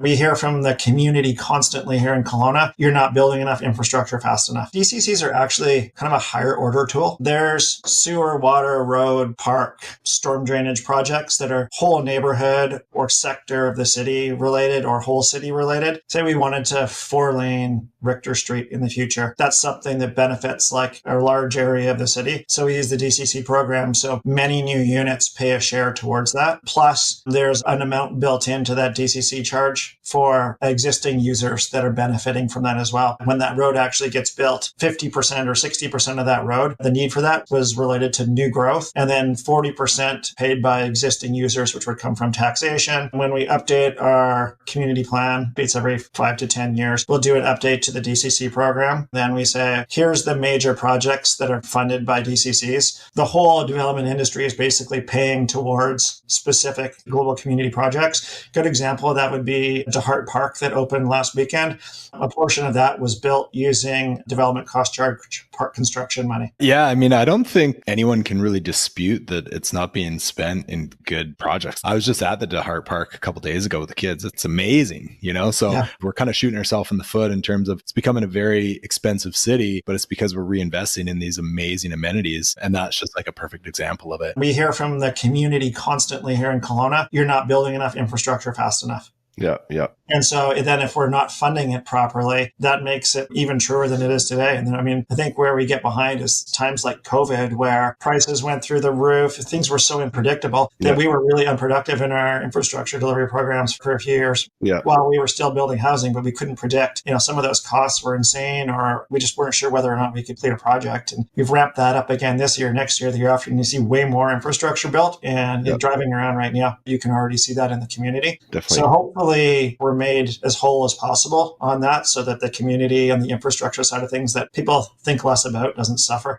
We hear from the community constantly here in Kelowna, you're not building enough infrastructure fast enough. DCCs are actually kind of a higher order tool. There's sewer, water, road, park, storm drainage projects that are whole neighborhood or sector of the city related or whole city related. Say we wanted to 4-lane Richter Street in the future. That's something that benefits like a large area of the city. So we use the DCC program. So many new units pay a share towards that. Plus there's an amount built into that DCC charge for existing users that are benefiting from that as well. When that road actually gets built, 50% or 60% of that road, the need for that was related to new growth, and then 40% paid by existing users, which would come from taxation. When we update our community plan, it's every 5 to 10 years, we'll do an update to the DCC program. Then we say, here's the major projects that are funded by DCCs. The whole development industry is basically paying towards specific global community projects. Good example of that would be DeHart Park that opened last weekend. A portion of that was built using development cost charge park construction money. Yeah, I mean, I don't think anyone can really dispute that it's not being spent in good projects. I was just at the DeHart Park a couple days ago with the kids. It's amazing, So yeah. We're kind of shooting ourselves in the foot in terms of it's becoming a very expensive city, but it's because we're reinvesting in these amazing amenities. And that's just like a perfect example of it. We hear from the community constantly here in Kelowna, you're not building enough infrastructure fast enough. Yeah. And so then if we're not funding it properly, that makes it even truer than it is today. And then, I think where we get behind is times like COVID, where prices went through the roof. Things were so unpredictable that we were really unproductive in our infrastructure delivery programs for a few years while we were still building housing, but we couldn't predict, some of those costs were insane, or we just weren't sure whether or not we could complete a project. And we've ramped that up again this year, next year, the year after, and you see way more infrastructure built. And driving around right now, you can already see that in the community. Definitely. So hopefully we're made as whole as possible on that so that the community and the infrastructure side of things that people think less about doesn't suffer.